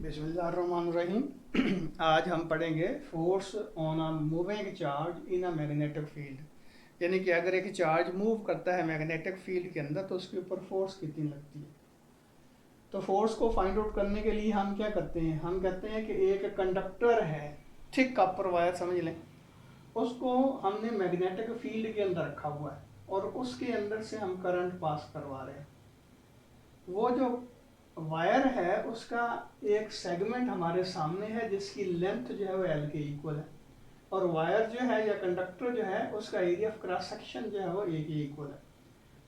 बिस्मिल्लाहिर्रहमानिर्रहीम। आज हम पढ़ेंगे force on a moving charge in a magnetic field. यानी कि अगर एक चार्ज मूव करता है मैग्नेटिक फील्ड के अंदर तो उसके ऊपर फोर्स कितनी लगती है। तो फोर्स को फाइंड आउट करने के लिए हम क्या करते हैं, हम कहते हैं कि एक कंडक्टर है, थिक कॉपर वायर समझ लें, उसको हमने मैग्नेटिक फील्ड के अंदर रखा हुआ है और उसके अंदर से हम करंट पास करवा रहे हैं। वो जो वायर है उसका एक सेगमेंट हमारे सामने है जिसकी लेंथ जो है वो एल के इक्वल है, और वायर जो है या कंडक्टर जो है उसका एरिया ऑफ क्रॉस सेक्शन जो है वो ए के इक्वल है।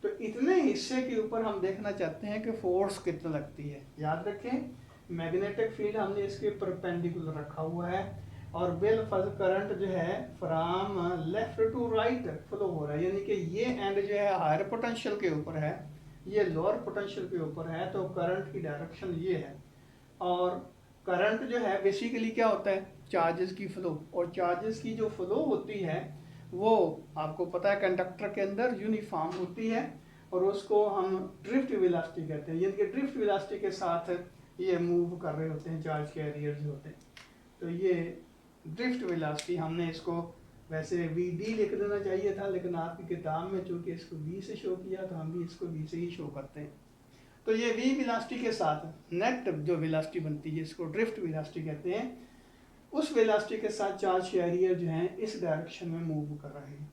तो इतने हिस्से के ऊपर हम देखना चाहते हैं कि फोर्स कितना लगती है। याद रखें, मैग्नेटिक फील्ड हमने इसके परपेंडिकुलर रखा हुआ है और बिल फल करंट जो है from left to right flow हो रहा है, यानी कि ये एंड जो है हायर पोटेंशियल के ऊपर है, ये लोअर पोटेंशियल के ऊपर है, तो करंट की डायरेक्शन ये है। और करंट जो है बेसिकली क्या होता है, चार्जेस की फ्लो, और चार्जेस की जो फ्लो होती है वो आपको पता है कंडक्टर के अंदर यूनिफॉर्म होती है और उसको हम ड्रिफ्ट वेलोसिटी कहते हैं। यानी कि ड्रिफ्ट वेलोसिटी के साथ ये मूव कर रहे होते हैं चार्ज कैरियर जो होते हैं। तो ये ड्रिफ्ट वेलोसिटी, हमने इसको वैसे वी डी लिख देना चाहिए था, लेकिन आपकी किताब में चूंकि इसको वी से शो किया तो हम भी इसको वी से ही शो करते हैं। तो ये वी वेलोसिटी के साथ नेट जो वेलोसिटी बनती है इसको ड्रिफ्ट वेलोसिटी कहते हैं, उस वेलोसिटी के साथ चार्ज कैरियर जो है इस डायरेक्शन में मूव कर रहे हैं।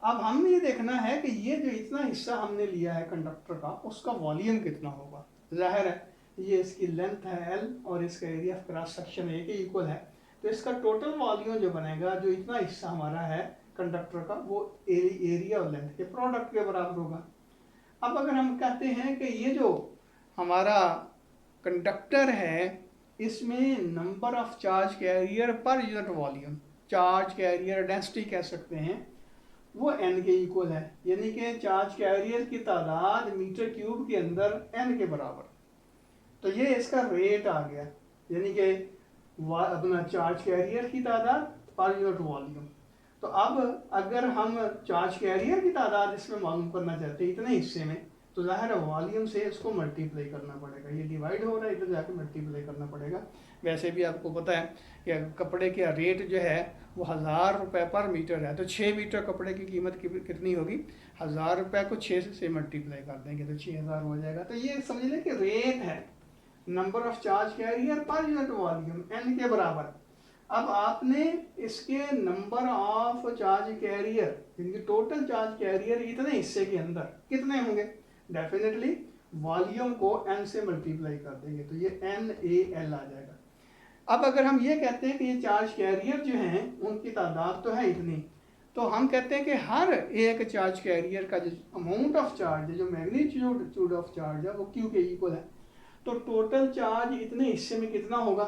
अब हमने ये देखना है कि ये जो इतना हिस्सा हमने लिया है कंडक्टर का उसका वॉल्यूम कितना होगा। जाहिर है ये इसकी लेंथ है एल और इसका area of cross section A के इक्वल है, तो इसका टोटल वॉल्यूम जो बनेगा, जो इतना हिस्सा हमारा है कंडक्टर का, वो एरिया और लेंथ के प्रोडक्ट के बराबर होगा। अब अगर हम कहते हैं कि ये जो हमारा कंडक्टर है इसमें number of charge carrier per unit volume, charge carrier density कह सकते हैं, वो n के इक्वल है, यानी कि चार्ज कैरियर की तादाद मीटर क्यूब के अंदर n के बराबर। तो ये इसका रेट आ गया, यानी कि अपना चार्ज कैरियर की तादाद पर यूनिट वॉल्यूम। तो अब अगर हम चार्ज कैरियर की तादाद इसमें मालूम करना चाहते हैं इतने हिस्से में, तो जाहिर है वॉल्यूम से इसको मल्टीप्लाई करना पड़ेगा। ये डिवाइड हो रहा है, इधर जाके मल्टीप्लाई करना पड़ेगा। वैसे भी आपको पता है कि कपड़े का रेट जो है वो 1000 रुपये पर मीटर है, तो 6 मीटर कपड़े की कीमत कितनी होगी, 1000 रुपये को 6 से मल्टीप्लाई कर देंगे तो 6000 हो जाएगा। तो ये समझ लें कि रेट है number of charge carrier per unit volume n के बराबर। अब आपने इसके नंबर ऑफ चार्ज कैरियर, यानी टोटल चार्ज कैरियर इतने हिस्से के अंदर कितने होंगे, डेफिनेटली वॉल्यूम को n से मल्टीप्लाई कर देंगे तो ये NaL आ जाएगा। अब अगर हम ये कहते हैं कि ये चार्ज कैरियर जो हैं उनकी तादाद तो है इतनी, तो हम कहते हैं कि हर एक चार्ज कैरियर का जो अमाउंट ऑफ चार्ज है, जो मैग्नीट्यूड ऑफ चार्ज है, वो Q के इक्वल है। तो टोटल चार्ज इतने हिस्से में कितना होगा,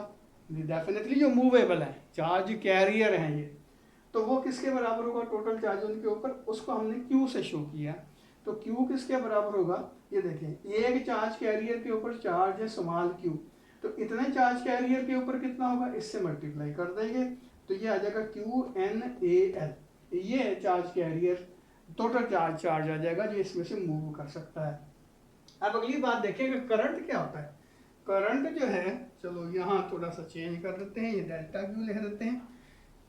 डेफिनेटली जो मूवेबल है चार्ज कैरियर हैं ये, तो वो किसके बराबर होगा टोटल चार्ज उनके ऊपर, उसको हमने Q से शो किया। तो Q किसके बराबर होगा, ये देखें, एक चार्ज कैरियर के ऊपर चार्ज है स्मॉल q, तो इतने चार्ज कैरियर के ऊपर कितना होगा, इससे मल्टीप्लाई कर देंगे तो ये आ जाएगा QNaL। ये चार्ज कैरियर टोटल चार्ज आ जाएगा जो इसमें से मूव कर सकता है। अब अगली बात देखें कि करंट क्या होता है। करंट जो है, चलो यहाँ थोड़ा सा चेंज कर देते हैं, ये डेल्टा क्यू लिख देते हैं,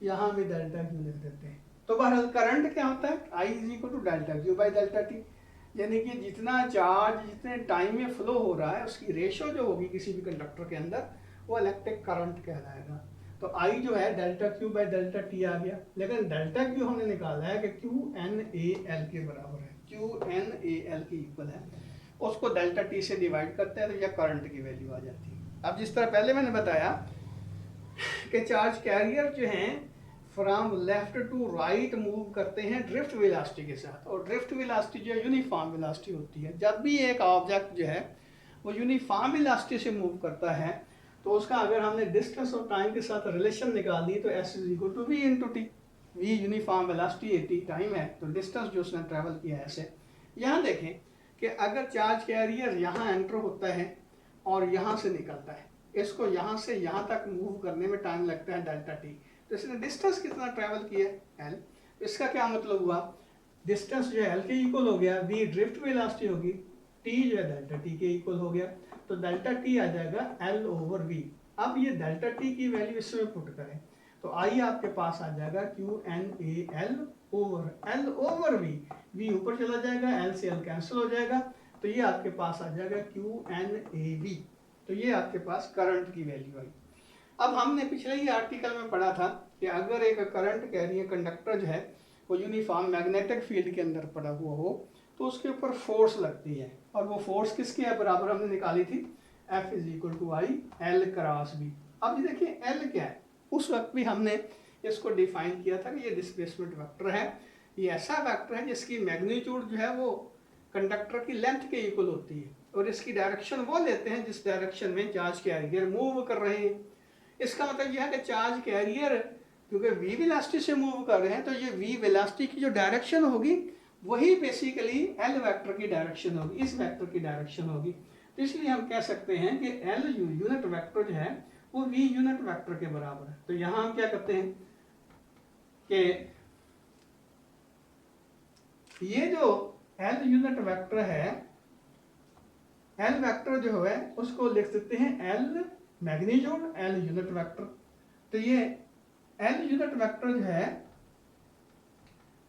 यहाँ भी डेल्टा क्यू लिख देते हैं। तो बहरहाल करंट क्या होता है, I is equal to delta Q by delta T, यानी कि जितना चार्ज जितने टाइम में फ्लो हो रहा है उसकी रेशो जो होगी किसी भी कंडक्टर के अंदर वो इलेक्ट्रिक करंट कहलाएगा। तो I जो है delta Q by delta T आ गया, लेकिन डेल्टा क्यू हमने निकाला है कि QNaL के बराबर है, QNaL के इक्वल है, उसको डेल्टा टी से डिवाइड करते हैं तो यह करंट की वैल्यू आ जाती है। अब जिस तरह पहले मैंने बताया कि चार्ज कैरियर जो हैं from left to right move करते हैं ड्रिफ्ट वेलोसिटी के साथ, और ड्रिफ्ट वेलोसिटी जो यूनिफॉर्म वेलोसिटी होती है। जब भी एक ऑब्जेक्ट जो है वो यूनिफॉर्म वेलोसिटी से मूव करता है तो उसका अगर हमने डिस्टेंस और टाइम के साथ रिलेशन निकाल दी तो S is equal to V into टी। V uniform velocity t time है, तो डिस्टेंस जो उसने ट्रेवल किया है ऐसे। यहाँ देखें कि अगर चार्ज कैरियर यहाँ एंटर होता है और यहाँ से निकलता है, इसको यहाँ से यहाँ तक मूव करने में टाइम लगता है डेल्टा टी, तो इसने डिस्टेंस कितना ट्रैवल किया एल। इसका क्या मतलब हुआ, डिस्टेंस जो है एल के इक्वल हो गया, v ड्रिफ्ट वेलोसिटी होगी, टी जो है डेल्टा टी के इक्वल हो गया। तो डेल्टा टी आ जाएगा L ओवर V। अब ये डेल्टा टी की वैल्यू इसमें पुट करें तो आई आपके पास आ जाएगा QNAL over L over V ऊपर चला जाएगा, L से L कैंसिल हो जाएगा, तो ये आपके पास आ जाएगा QNAV। तो ये आपके पास करंट की वैल्यू आई। अब हमने पिछले ही आर्टिकल में पढ़ा था कि अगर एक करंट कैरियर कंडक्टर जो है वो यूनिफॉर्म मैग्नेटिक फील्ड के अंदर पड़ा हुआ हो तो उसके ऊपर फोर्स लगती है, और वो फोर्स किसके बराबर हमने निकाली थी, F = I L cross B। अब ये देखिए L क्या है, उस वक्त भी हमने इसको डिफाइन किया था कि ये डिस्प्लेसमेंट वेक्टर है, ये ऐसा वेक्टर है जिसकी मैग्नीट्यूड जो है वो कंडक्टर की लेंथ के इक्वल होती है, और इसकी डायरेक्शन वो लेते हैं जिस डायरेक्शन में चार्ज कैरियर मूव कर रहे हैं। इसका मतलब यह है कि चार्ज कैरियर क्योंकि v वेलोसिटी से मूव कर रहे हैं तो ये v वेलोसिटी की जो डायरेक्शन होगी वही बेसिकली L वेक्टर की डायरेक्शन होगी, इस वेक्टर की डायरेक्शन होगी। तो इसलिए हम कह सकते हैं कि L यूनिट वेक्टर जो है वो v यूनिट वेक्टर के बराबर है। तो यहाँ हम क्या करते हैं कि ये जो L यूनिट वेक्टर है, L वेक्टर जो है उसको लिख सकते हैं L magnitude L unit vector. तो ये L यूनिट वेक्टर जो है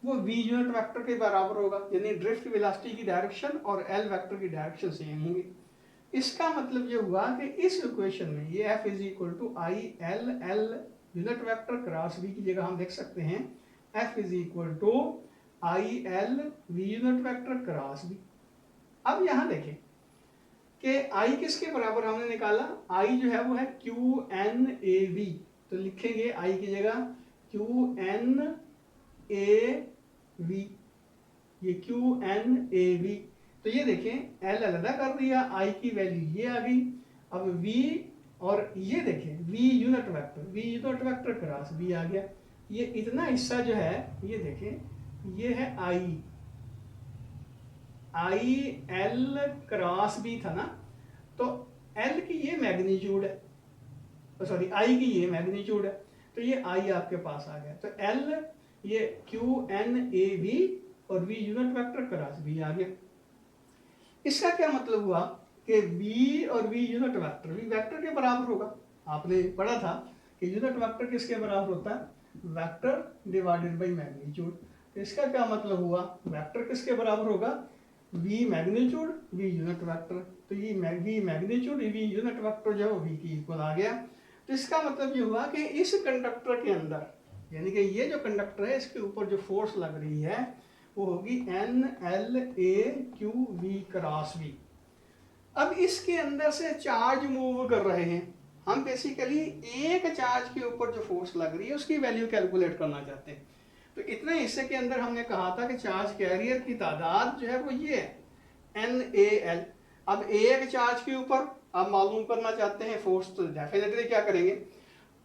वो v यूनिट वेक्टर के बराबर होगा, यानी ड्रिफ्ट वेलोसिटी की डायरेक्शन और L वेक्टर की डायरेक्शन सेम होंगी। इसका मतलब ये हुआ कि इस इक्वेशन में ये F = I L unit vector cross v की जगह हम लिख सकते हैं F = I L v unit vector cross v। अब यहाँ देखें कि I किसके बराबर हमने निकाला, I जो है वो है QNAV, तो लिखेंगे I की जगह QNAV, ये QNAV। तो ये देखें L अलग कर दिया, I की वैल्यू ये आ गई। अब V और ये देखें V unit vector cross V आ गया। ये इतना हिस्सा जो है ये देखें ये है I L क्रॉस B था ना, तो L की ये मैग्नीट्यूड है, सॉरी I की ये मैग्नीट्यूड है, तो ये I आपके पास आ गया। तो L ये QNAV और V unit vector cross V आ गया। इसका क्या मतलब हुआ कि V और V unit vector V vector के बराबर होगा। आपने पढ़ा था कि यूनिट वेक्टर किसके बराबर होता है, वेक्टर डिवाइडेड बाय मैग्नीट्यूड। तो इसका क्या मतलब हुआ, वेक्टर किसके बराबर होगा, V magnitude V unit vector. तो ये V magnitude V unit vector जो है वो V की इक्वल आ गया। तो इसका मतलब ये हुआ कि इस कंडक्टर के अंदर, यानी कि ये जो कंडक्टर है इसके ऊपर जो फोर्स लग रही है वो होगी NLAQV क्रॉस V। अब इसके अंदर से चार्ज मूव कर रहे हैं, हम बेसिकली एक चार्ज के ऊपर जो फोर्स लग रही है उसकी वैल्यू कैलकुलेट करना चाहते हैं। तो इतने हिस्से के अंदर हमने कहा था कि चार्ज कैरियर की तादाद जो है वो ये है NAL। अब एक चार्ज के ऊपर आप मालूम करना चाहते हैं फोर्स, तो डेफिनेटली क्या करेंगे,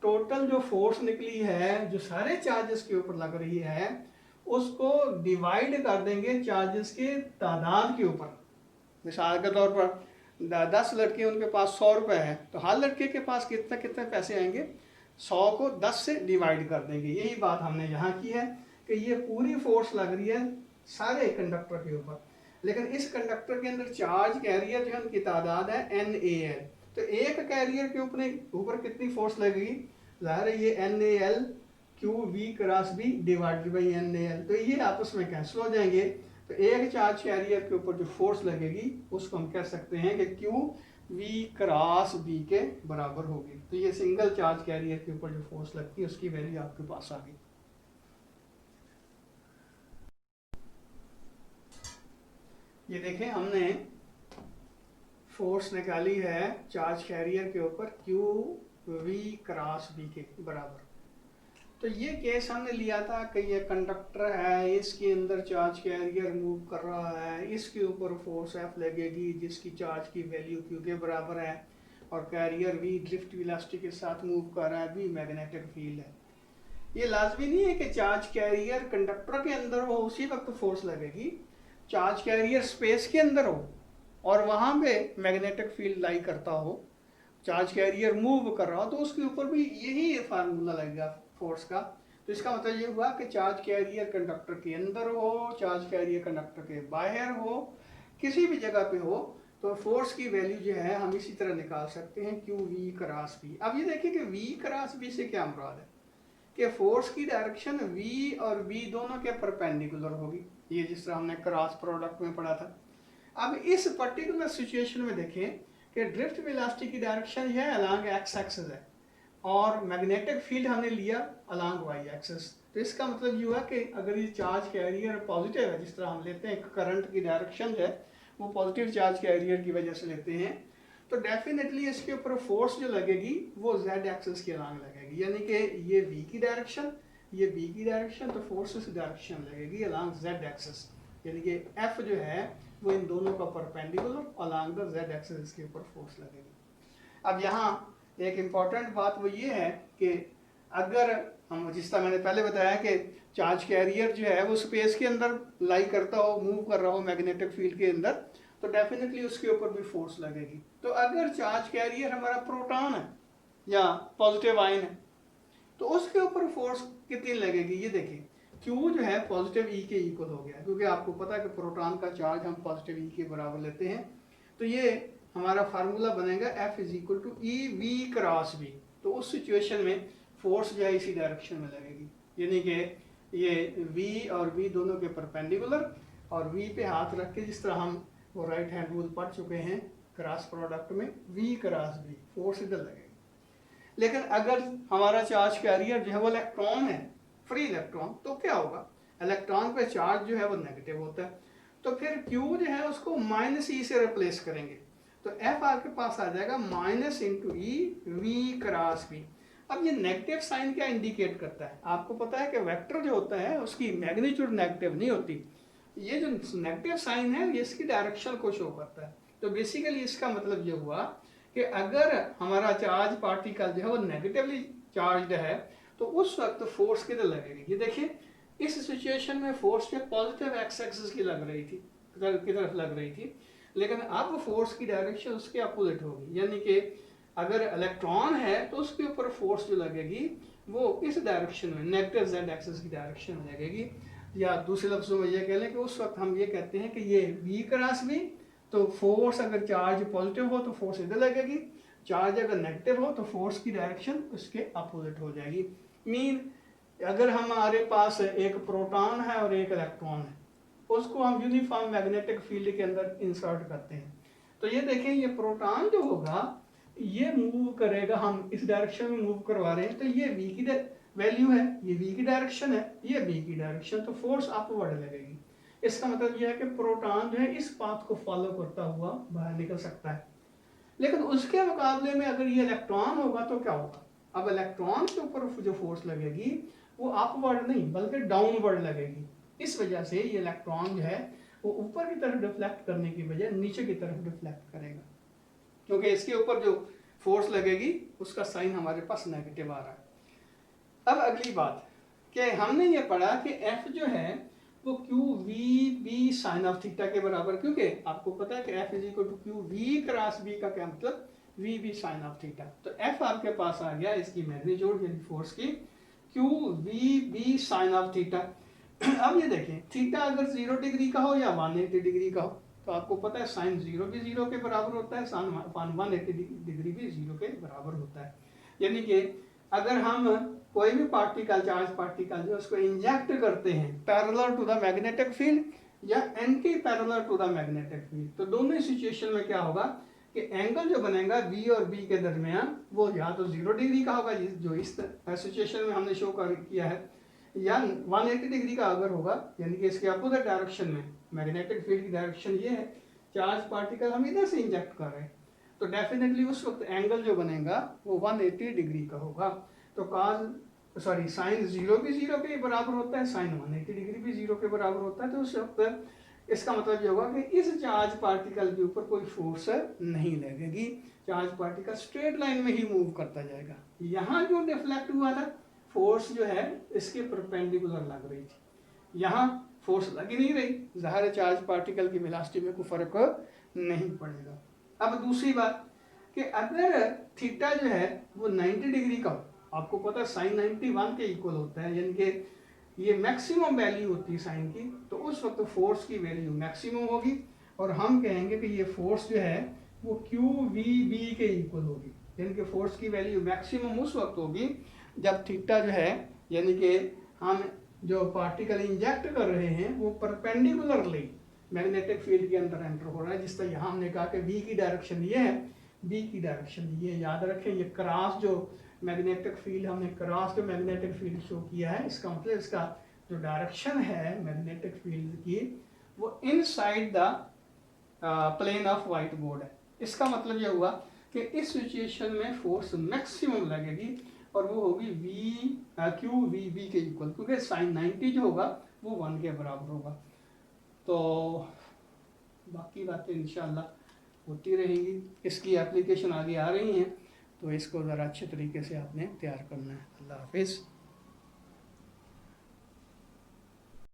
टोटल जो फोर्स निकली है जो सारे चार्जेस के ऊपर लग रही है उसको डिवाइड कर देंगे चार्जेस के तादाद के ऊपर। मिसाल के तौर पर 10 लड़के उनके पास 100 रुपये है, तो हर लड़के के पास कितने कितने पैसे आएंगे, 100 को 10 से डिवाइड कर देंगे। यही बात हमने यहाँ की है कि ये पूरी फोर्स लग रही है सारे कंडक्टर के ऊपर, लेकिन इस कंडक्टर के अंदर चार्ज कैरियर जो है उनकी तादाद है NAL। तो एक कैरियर के ऊपर कितनी फोर्स लगेगी, ज़ाहिर है ये NAL QV cross B divided by NAL, तो ये आपस में कैंसिल हो जाएंगे। तो एक चार्ज कैरियर के ऊपर जो फोर्स लगेगी उसको हम कह सकते हैं कि QV क्रॉस B के बराबर होगी। तो ये सिंगल चार्ज कैरियर के ऊपर जो फोर्स लगती है उसकी वैल्यू आपके पास आ गई। ये देखें हमने फोर्स निकाली है चार्ज कैरियर के ऊपर QV क्रॉस B के बराबर। तो ये केस हमने लिया था कि ये कंडक्टर है, इसके अंदर चार्ज कैरियर मूव कर रहा है, इसके ऊपर फोर्स F लगेगी जिसकी चार्ज की वैल्यू Q के बराबर है, और कैरियर V ड्रिफ्ट वेलोसिटी के साथ मूव कर रहा है, V मैग्नेटिक फील्ड है। ये लाजमी नहीं है कि चार्ज कैरियर कंडक्टर के अंदर हो उसी वक्त फोर्स लगेगी, चार्ज कैरियर स्पेस के अंदर हो और वहाँ पे मैग्नेटिक फील्ड लाई करता हो, चार्ज कैरियर मूव कर रहा हो तो उसके ऊपर भी यही फार्मूला लगेगा फोर्स का। तो इसका मतलब ये हुआ कि चार्ज कैरियर कंडक्टर के अंदर हो, चार्ज कैरियर कंडक्टर के बाहर हो, किसी भी जगह पे हो, तो फोर्स की वैल्यू जो है हम इसी तरह निकाल सकते हैं क्यू वी क्रॉस वी। अब ये देखिए कि वी क्रॉस वी से क्या मुराद है कि फोर्स की डायरेक्शन वी और वी दोनों के परपेंडिकुलर होगी, ये जिस तरह हमने क्रॉस प्रोडक्ट में पढ़ा था। अब इस पर्टिकुलर सिचुएशन में देखें कि ड्रिफ्ट वेलोसिटी की डायरेक्शन है अलोंग एक्स एक्सिस है और मैग्नेटिक फील्ड हमने लिया अलोंग वाई एक्सिस। तो इसका मतलब ये हुआ कि अगर ये चार्ज कैरियर पॉजिटिव है, जिस तरह हम लेते हैं करंट की डायरेक्शन है वो पॉजिटिव चार्ज कैरियर की वजह से लेते हैं, तो डेफिनेटली इसके ऊपर फोर्स जो लगेगी वो जेड एक्सिस के अलोंग लगेगी, यानी कि ये वी की डायरेक्शन, ये बी की डायरेक्शन, तो फोर्स इस डायरेक्शन लगेगी अलोंग जेड एक्सिस, यानी कि एफ जो है वो इन दोनों का perpendicular along the Z axis इसके ऊपर फोर्स लगेगी। अब यहाँ एक इम्पॉर्टेंट बात वो ये है कि अगर हम, जिस तरह मैंने पहले बताया कि चार्ज कैरियर जो है वो स्पेस के अंदर लाई करता हो, मूव कर रहा हो मैग्नेटिक फील्ड के अंदर, तो डेफिनेटली उसके ऊपर भी फोर्स लगेगी। तो अगर चार्ज कैरियर हमारा प्रोटॉन है या पॉजिटिव आयन है तो उसके ऊपर फोर्स कितनी लगेगी, ये देखिए Q जो है पॉजिटिव E के इक्वल हो गया, क्योंकि आपको पता है कि प्रोटॉन का चार्ज हम पॉजिटिव E के बराबर लेते हैं। तो ये हमारा फार्मूला बनेगा F is equal to E V cross V. तो उस सिचुएशन में फोर्स जो है इसी डायरेक्शन में लगेगी, यानी कि ये V और V दोनों के परपेंडिकुलर और V पे हाथ रख के, जिस तरह हम वो राइट हैंड रूल पढ़ चुके हैं क्रॉस प्रोडक्ट में, V क्रॉस V, फोर्स इधर लगेगी। लेकिन अगर हमारा चार्ज कैरियर जो है वो इलेक्ट्रॉन है, फ्री इलेक्ट्रॉन, तो क्या होगा, इलेक्ट्रॉन पे चार्ज जो है वो नेगेटिव होता है, तो फिर Q जो है उसको माइनस ई से रिप्लेस करेंगे, तो F आपके पास आ जाएगा minus into E V cross V. अब ये नेगेटिव साइन क्या इंडिकेट करता है, आपको पता है कि वेक्टर जो होता है उसकी मैग्नीट्यूड नेगेटिव नहीं होती, ये जो नेगेटिव साइन है ये इसकी डायरेक्शन को शो करता है। तो बेसिकली इसका मतलब ये हुआ कि अगर हमारा चार्ज पार्टिकल जो है वो नेगेटिवली चार्ज है तो उस वक्त फोर्स किधर लगेगी, ये देखिए इस सिचुएशन में फोर्स जो पॉजिटिव एक्स एक्सिस की लग रही थी, की तरफ लग रही थी, लेकिन अब फोर्स की डायरेक्शन उसके अपोजिट होगी, यानी कि अगर इलेक्ट्रॉन है तो उसके ऊपर फोर्स जो लगेगी वो इस डायरेक्शन में नेगेटिव जेड एक्सिस की डायरेक्शन में लगेगी। या दूसरे लफ्जों में ये कह लें कि उस वक्त हम ये कहते हैं कि ये वी क्रॉस वी, तो फोर्स अगर चार्ज पॉजिटिव हो तो फोर्स इधर लगेगी, चार्ज अगर नेगेटिव हो तो फोर्स की डायरेक्शन उसके अपोजिट हो जाएगी। मीन अगर हमारे पास एक प्रोटॉन है और एक इलेक्ट्रॉन है, उसको हम यूनिफॉर्म मैग्नेटिक फील्ड के अंदर इंसर्ट करते हैं, तो ये देखें ये प्रोटॉन जो होगा ये मूव करेगा, हम इस डायरेक्शन में मूव करवा रहे हैं, तो ये v की वैल्यू है, ये v की डायरेक्शन है, ये b की डायरेक्शन, तो फोर्स अपवर्ड लगेगी। इसका मतलब यह है कि प्रोटॉन जो है इस पाथ को फॉलो करता हुआ बाहर निकल सकता है। लेकिन उसके मुकाबले में अगर ये इलेक्ट्रॉन होगा तो क्या होगा, अब इलेक्ट्रॉन के ऊपर जो फोर्स लगेगी वो अपवर्ड नहीं बल्कि डाउनवर्ड लगेगी। इस वजह से ये इलेक्ट्रॉन जो है वो ऊपर की तरफ डिफ्लेक्ट करने की बजाय नीचे की तरफ डिफ्लेक्ट करेगा, क्योंकि इसके ऊपर जो फोर्स लगेगी उसका साइन हमारे पास नेगेटिव आ रहा है। अब अगली बात कि हमने ये पढ़ा कि F जो है वो Q V B sine of theta के बराबर, क्योंकि आपको पता है कि F is equal to Q V cross B का क्या मतलब, V B sine of theta. तो F आपके पास आ गया इसकी मैग्नीट्यूड यानी फोर्स की Q V B sine of theta. अब ये देखें थीटा अगर 0 डिग्री का हो या 180 डिग्री का हो, तो आपको पता है साइन 0 भी 0 के बराबर होता है, साइन 180 डिग्री भी 0 के बराबर होता है। यानी कि अगर हम कोई भी पार्टिकल, चार्ज पार्टिकल जो उसको इंजेक्ट करते हैं parallel to the magnetic field या anti parallel to the magnetic field, तो दोनों सिचुएशन में क्या होगा कि एंगल जो बनेगा V और B के दरमियान वो या तो 0 डिग्री का होगा जो इस सिचुएशन में हमने शो किया है, या 180 डिग्री का अगर होगा, यानी कि इसके अपोजिट डायरेक्शन में मैग्नेटिक फील्ड की डायरेक्शन ये है, चार्ज पार्टिकल हम इधर से इंजेक्ट कर रहे हैं, तो डेफिनेटली उस वक्त एंगल जो बनेगा वो 180 डिग्री का होगा। तो साइन 0 भी 0 के बराबर होता है, साइन 180 डिग्री भी 0 के बराबर होता है, तो उस वक्त इसका मतलब ये होगा कि इस चार्ज पार्टिकल के ऊपर कोई फोर्स नहीं लगेगी, चार्ज पार्टिकल स्ट्रेट लाइन में ही मूव करता जाएगा। यहाँ जो डिफ्लेक्ट हुआ था फोर्स जो है इसके परपेंडिकुलर लग रही थी, यहाँ फोर्स लग ही नहीं रही, ज़ाहिर चार्ज पार्टिकल की वेलोसिटी में कोई फर्क नहीं पड़ेगा। अब दूसरी बात कि अगर थीटा जो है वो 90 डिग्री का हो, आपको पता है साइन 91 के इक्वल होता है, यानी कि ये मैक्सिमम वैल्यू होती है साइन की, तो उस वक्त फोर्स की वैल्यू मैक्सिमम होगी। और हम कहेंगे कि ये फोर्स जो है वो क्यू वी बी के इक्वल होगी, यानी कि फोर्स की वैल्यू मैक्सिमम उस वक्त होगी जब थीटा जो है, यानी कि हम जो पार्टिकल इंजेक्ट कर रहे हैं वो परपेंडिकुलरली मैग्नेटिक फील्ड के अंदर एंटर हो रहा है। जिस तरह यहाँ हमने कहा कि v की डायरेक्शन ये है, b की डायरेक्शन ये, याद रखें ये क्रॉस जो मैग्नेटिक फील्ड हमने क्रॉस जो मैग्नेटिक फील्ड शो किया है, इसका मतलब इसका जो डायरेक्शन है मैग्नेटिक फील्ड की वो inside the plane of white board है। इसका मतलब ये हुआ कि इस सिचुएशन में फोर्स मैक्सिमम लगेगी और वो होगी क्यू वी बी के इक्वल, क्योंकि साइन 90 जो होगा वो 1 के बराबर होगा। तो बाकी बातें इंशाल्लाह होती रहेंगी, इसकी एप्लीकेशन आगे आ रही हैं, तो इसको ज़रा अच्छे तरीके से आपने तैयार करना है। अल्लाह हाफिज़।